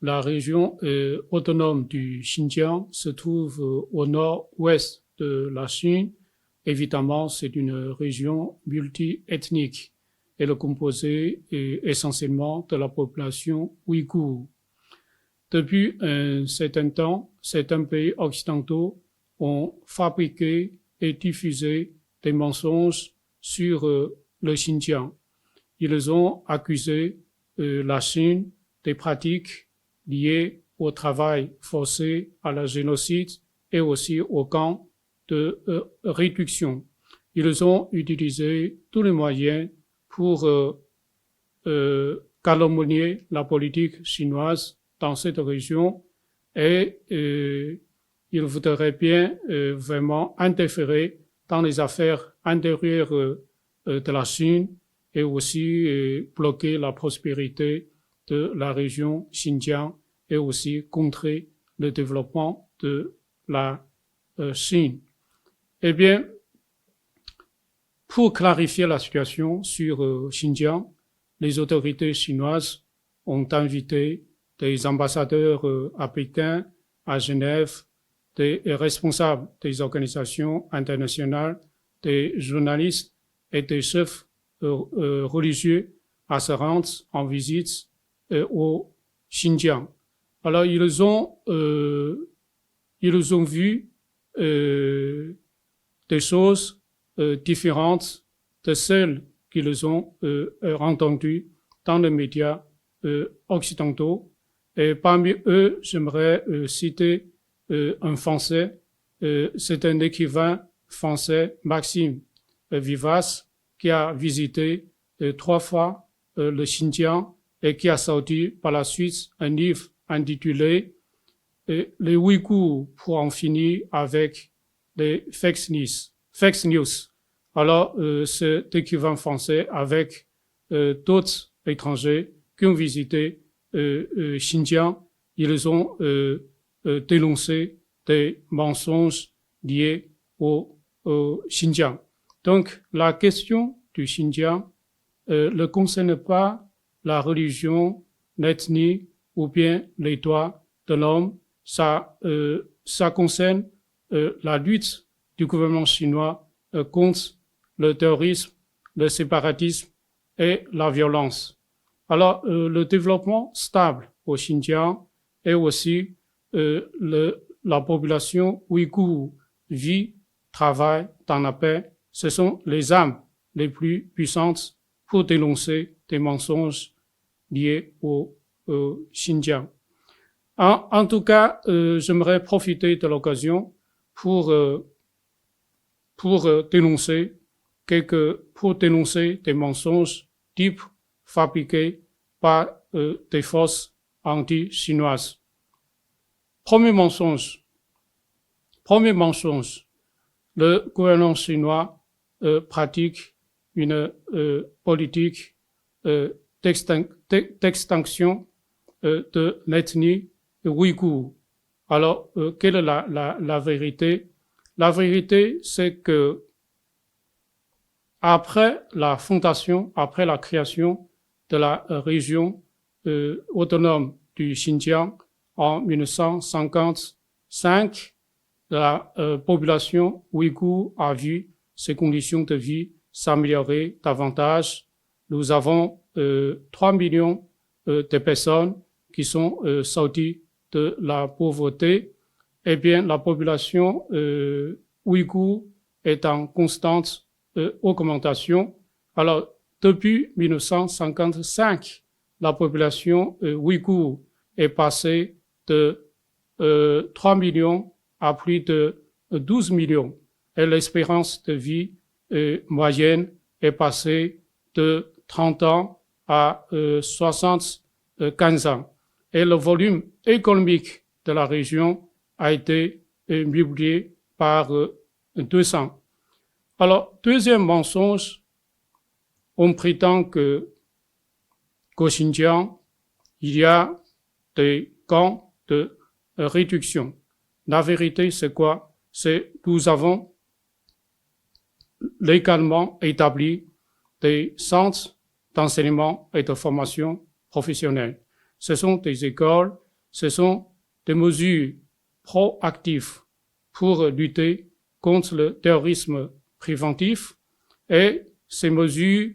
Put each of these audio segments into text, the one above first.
la région autonome du Xinjiang se trouve au nord-ouest de la Chine. Évidemment, c'est une région multi-ethnique. Elle est composée essentiellement de la population ouïghour. Depuis un certain temps, certains pays occidentaux ont fabriqué et diffusé des mensonges sur le Xinjiang. Ils ont accusé la Chine des pratiques liées au travail forcé, à la génocide et aussi au camp de réduction. Ils ont utilisé tous les moyens pour calomnier la politique chinoise dans cette région et ils voudraient bien vraiment interférer dans les affaires intérieures de la Chine et aussi bloquer la prospérité de la région Xinjiang et aussi contrer le développement de la Chine. Eh bien, pour clarifier la situation sur Xinjiang, les autorités chinoises ont invité des ambassadeurs à Pékin, à Genève, des responsables des organisations internationales, des journalistes et des chefs religieux à se rendre en visite au Xinjiang. Alors, ils ont vu des choses différentes de celles qu'ils ont entendues dans les médias occidentaux. Et parmi eux, j'aimerais citer un Français, c'est un écrivain français, Maxime Vivace, qui a visité 3 fois le Xinjiang et qui a sorti par la suite un livre intitulé « Les Ouïghours pour en finir avec les fake news ». Alors, cet écrivain français avec d'autres étrangers qui ont visité Xinjiang, ils ont dénoncé des mensonges liés au Xinjiang. Donc, la question du Xinjiang ne concerne pas la religion, l'ethnie ou bien les droits de l'homme. Ça concerne la lutte du gouvernement chinois contre le terrorisme, le séparatisme et la violence. Alors, le développement stable au Xinjiang et aussi la population ouïghour vit, travaille dans la paix. Ce sont les armes les plus puissantes pour dénoncer des mensonges liés au Xinjiang. En tout cas, j'aimerais profiter de l'occasion pour dénoncer des mensonges types fabriqués par des forces anti-chinoises. Premier mensonge, le gouvernement chinois pratique une politique d'extinction de l'ethnie ouïghour. Alors, quelle est la vérité? La vérité, c'est que après la création de la région autonome du Xinjiang en 1955, la population ouïghour a vu ses conditions de vie s'améliorer davantage. Nous avons 3 millions de personnes qui sont sorties de la pauvreté. Eh bien, la population ouïghour est en constante augmentation. Alors, depuis 1955, la population ouïghour est passée de 3 millions à plus de 12 millions. Et l'espérance de vie moyenne est passée de 30 ans à 75 ans. Et le volume économique de la région a été multiplié par 200. Alors, deuxième mensonge, on prétend qu'au Xinjiang, il y a des camps de réduction. La vérité, c'est quoi? C'est que nous avons légalement établi des centres d'enseignement et de formation professionnelle. Ce sont des écoles ce sont des mesures proactives pour lutter contre le terrorisme préventif et ces mesures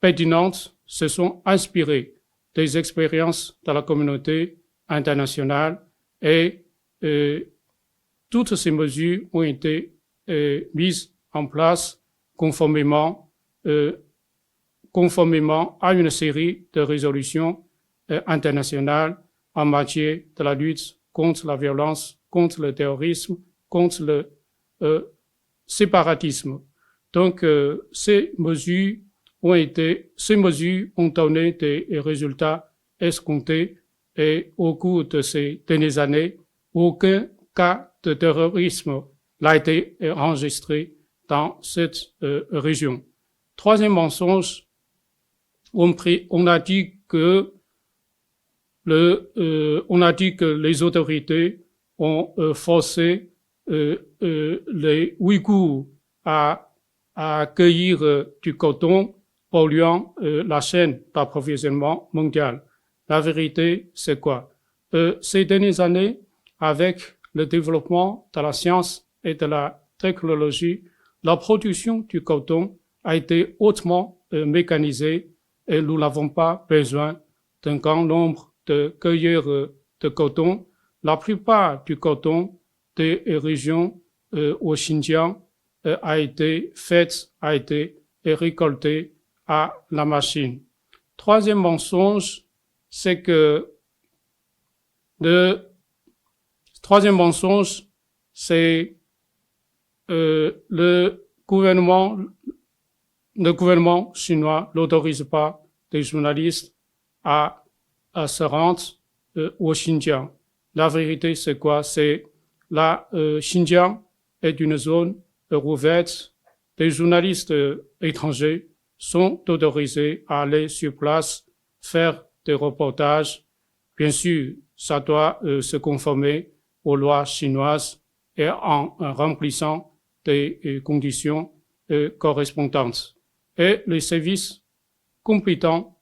pertinentes se sont inspirées des expériences de la communauté internationale et toutes ces mesures ont été mises en place conformément à une série de résolutions internationales en matière de la lutte contre la violence, contre le terrorisme, contre le séparatisme. Donc, ces mesures ont donné des résultats escomptés et au cours de ces dernières années, aucun cas de terrorisme n'a été enregistré dans cette région. Troisième mensonge, on a dit que les autorités ont forcé les Ouïghours à accueillir du coton polluant la chaîne d'approvisionnement mondiale. La vérité, c'est quoi? Ces dernières années, avec le développement de la science et de la technologie, la production du coton a été hautement mécanisée et nous n'avons pas besoin d'un grand nombre de cueilleurs de coton. La plupart du coton des régions au Xinjiang a été récolté à la machine. Troisième mensonge, c'est que le gouvernement chinois n'autorise pas des journalistes à se rendre au Xinjiang. La vérité, c'est quoi? C'est la Xinjiang est une zone ouverte. Des journalistes étrangers sont autorisés à aller sur place, faire des reportages. Bien sûr, ça doit se conformer aux lois chinoises et en remplissant des conditions correspondantes. Et les services compétents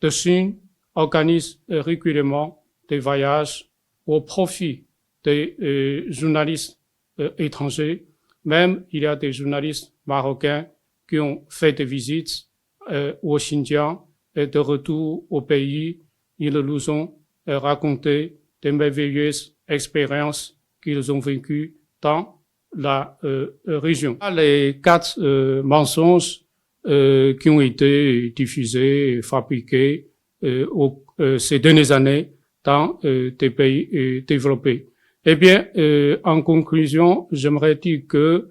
de Chine organisent régulièrement des voyages au profit des journalistes étrangers. Même, il y a des journalistes marocains qui ont fait des visites au Xinjiang et de retour au pays, ils nous ont raconté des merveilleuses expériences qu'ils ont vécues dans la région. Les 4 mensonges qui ont été diffusés et fabriqués ces dernières années dans des pays développés. Eh bien, en conclusion, j'aimerais dire que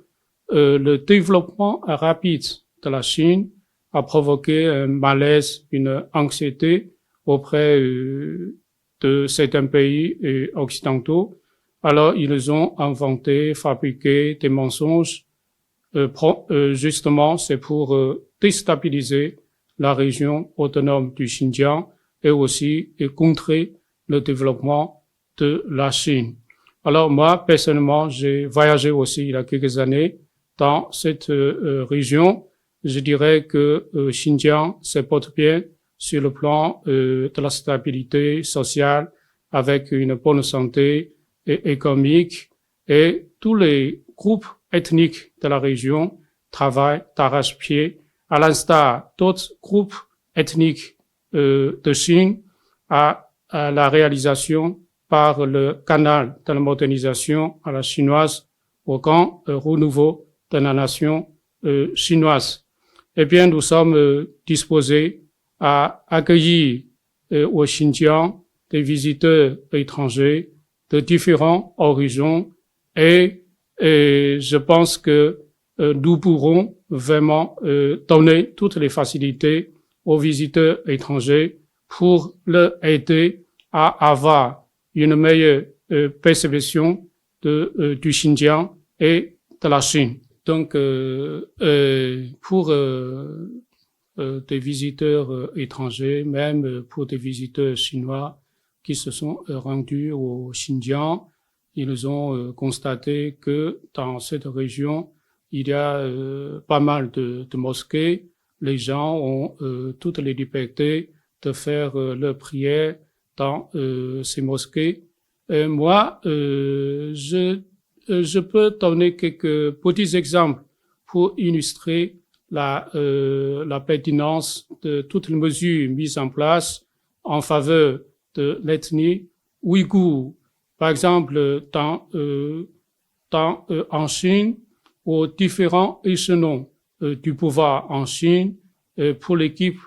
le développement rapide de la Chine a provoqué un malaise, une anxiété auprès de certains pays occidentaux. Alors, ils ont inventé, fabriqué des mensonges. Justement, c'est pour déstabiliser la région autonome du Xinjiang et aussi contrer le développement de la Chine. Alors moi, personnellement, j'ai voyagé aussi il y a quelques années dans cette région. Je dirais que Xinjiang se porte bien sur le plan de la stabilité sociale avec une bonne santé économique et tous les groupes ethniques de la région travaillent d'arrache-pied à l'instar d'autres groupes ethniques de Chine à la réalisation par le canal de la modernisation à la chinoise au grand renouveau de la nation chinoise. Eh bien, nous sommes disposés à accueillir au Xinjiang des visiteurs étrangers de différents horizons et je pense que nous pourrons vraiment donner toutes les facilités aux visiteurs étrangers pour leur aider à avoir une meilleure perception du Xinjiang et de la Chine. Donc, pour des visiteurs étrangers, même pour des visiteurs chinois qui se sont rendus au Xinjiang, ils ont constaté que dans cette région, il y a pas mal de mosquées. Les gens ont toutes les libertés de faire leur prière dans ces mosquées. Moi, je peux donner quelques petits exemples pour illustrer la pertinence de toutes les mesures mises en place en faveur de l'ethnie ouïghour. Par exemple, en Chine, aux différents échelons du pouvoir en Chine, pour l'équipe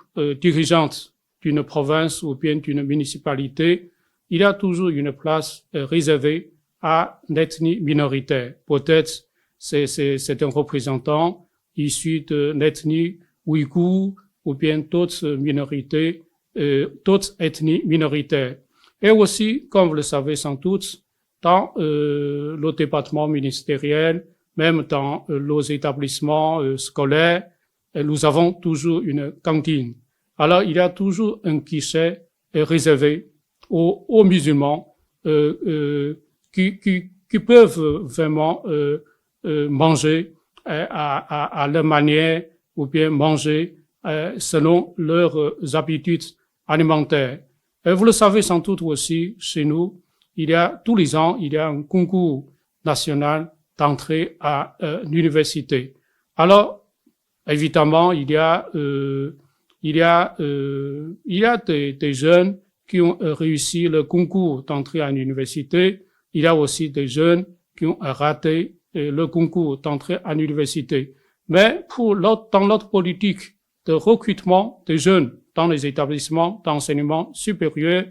dirigeante d'une province ou bien d'une municipalité, il y a toujours une place réservée à l'ethnie minoritaire. Peut-être c'est un représentant issu de l'ethnie ouïghour ou bien d'autres minorités, d'autres ethnies minoritaires. Et aussi, comme vous le savez sans doute, dans le département ministériel, même dans nos établissements scolaires, nous avons toujours une cantine. Alors, il y a toujours un guichet réservé aux musulmans qui peuvent vraiment manger à leur manière ou bien manger selon leurs habitudes alimentaires. Et vous le savez sans doute aussi, chez nous, tous les ans, il y a un concours national d'entrée à l'université. Alors, évidemment, il y a des jeunes qui ont réussi le concours d'entrée à l'université. Il y a aussi des jeunes qui ont raté le concours d'entrée à l'université. Mais dans notre politique de recrutement des jeunes dans les établissements d'enseignement supérieur,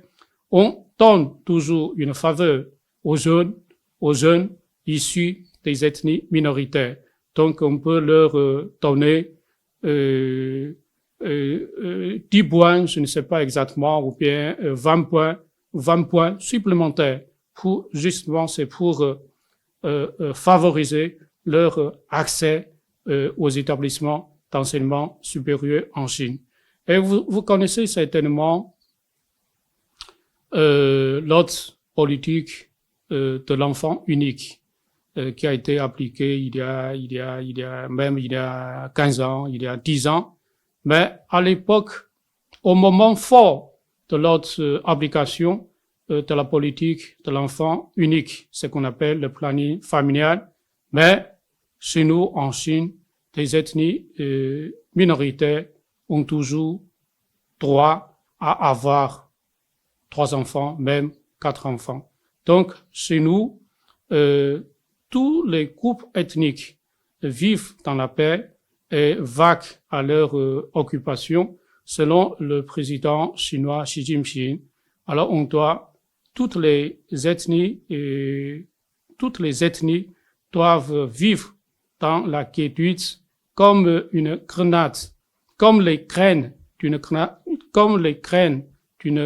on donne toujours une faveur aux jeunes issus des ethnies minoritaires. Donc, on peut leur donner 10 points, je ne sais pas exactement, ou bien 20 points supplémentaires c'est pour favoriser leur accès aux établissements d'enseignement supérieur en Chine. Et vous connaissez certainement l'autre politique de l'enfant unique qui a été appliquée il y a 15 ans, il y a 10 ans. Mais à l'époque, au moment fort de notre application de la politique de l'enfant unique, ce qu'on appelle le planning familial, mais chez nous, en Chine, les ethnies minoritaires ont toujours droit à avoir 3 enfants, même 4 enfants. Donc, chez nous, tous les groupes ethniques vivent dans la paix et vaquent à leur occupation selon le président chinois Xi Jinping. Alors, toutes les ethnies doivent vivre dans la quiétude comme une grenade, comme les graines d'une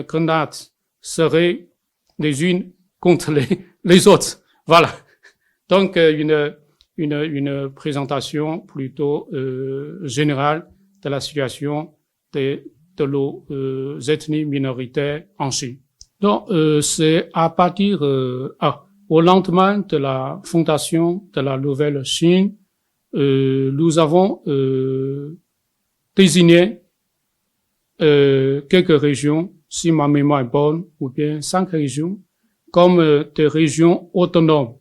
grenade seraient les unes contre les autres. Voilà. Donc, une présentation plutôt générale de la situation de nos ethnies minoritaires en Chine. Donc, c'est à partir au lendemain de la fondation de la nouvelle Chine, nous avons désigné quelques régions, si ma mémoire est bonne, ou bien 5 régions, comme des régions autonomes.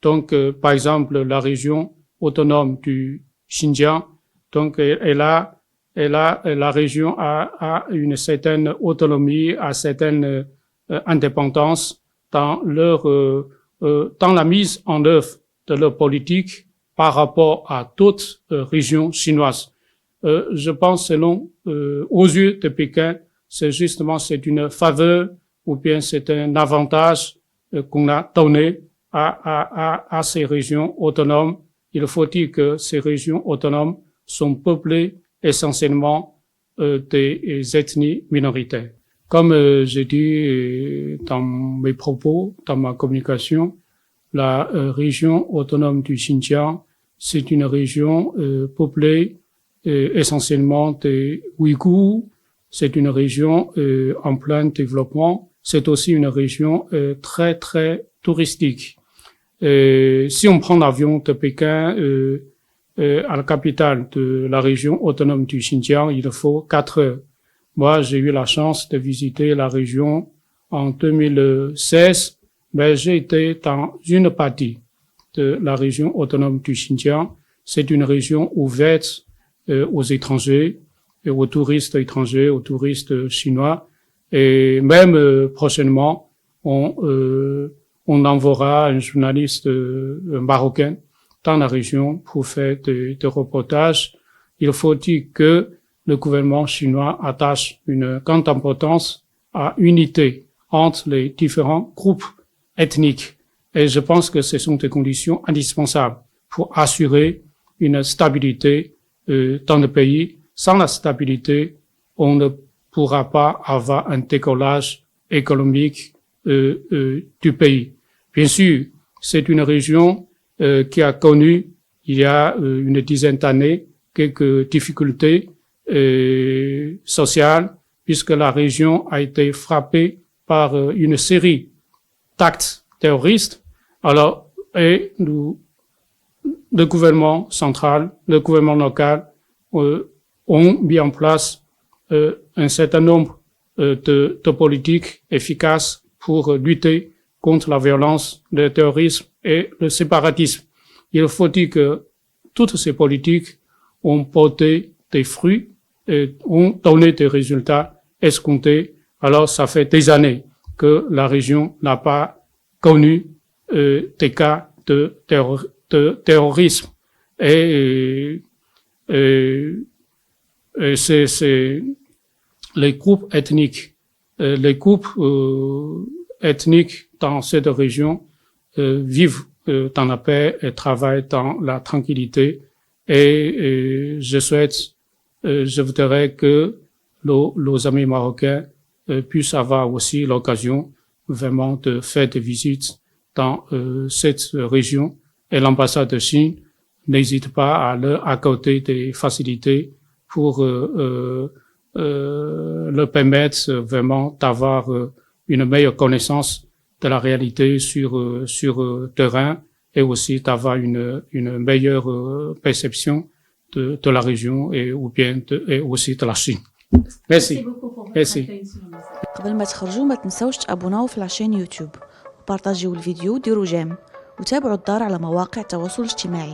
Donc, par exemple, la région autonome du Xinjiang, donc la région a une certaine autonomie, a certaine indépendance dans la mise en œuvre de leur politique par rapport à d'autres régions chinoises. Je pense aux yeux de Pékin, c'est une faveur ou bien c'est un avantage qu'on a donné à ces régions autonomes. Il faut dire que ces régions autonomes sont peuplées essentiellement des ethnies minoritaires. Comme j'ai dit dans mes propos, dans ma communication, la région autonome du Xinjiang, c'est une région peuplée essentiellement des Ouïghours. C'est une région en plein développement. C'est aussi une région très très touristique. Si on prend l'avion de Pékin à la capitale de la région autonome du Xinjiang, il faut 4 heures. Moi, j'ai eu la chance de visiter la région en 2016, mais j'ai été dans une partie de la région autonome du Xinjiang. C'est une région ouverte aux étrangers, et aux touristes étrangers, aux touristes chinois. Et même prochainement, on enverra un journaliste marocain dans la région pour faire des reportages. Il faut dire que le gouvernement chinois attache une grande importance à l'unité entre les différents groupes ethniques. Et je pense que ce sont des conditions indispensables pour assurer une stabilité dans le pays. Sans la stabilité, on ne pourra pas avoir un décollage économique du pays. Bien sûr, c'est une région qui a connu, il y a une dizaine d'années, quelques difficultés sociales, puisque la région a été frappée par une série d'actes terroristes. Alors, et le gouvernement central, le gouvernement local ont mis en place un certain nombre de politiques efficaces pour lutter contre la violence, le terrorisme et le séparatisme. Il faut dire que toutes ces politiques ont porté des fruits et ont donné des résultats escomptés. Alors, ça fait des années que la région n'a pas connu des cas de terrorisme. Et c'est les groupes ethniques. Les groupes ethniques dans cette région vivent dans la paix et travaillent dans la tranquillité. Et je voudrais que nos amis marocains puissent avoir aussi l'occasion vraiment de faire des visites dans cette région. Et l'ambassade de Chine n'hésite pas à leur accorder des facilités pour leur permettre vraiment d'avoir une meilleure connaissance de la réalité sur terrain et aussi d'avoir une meilleure perception de la région et aussi de la Chine. Merci. Merci. قبل ما تخرجوا ما تنسوش تابوناو في لاشين يوتيوب وبارطاجيو الفيديو وديروا جيم وتابعوا الدار على مواقع التواصل الاجتماعي.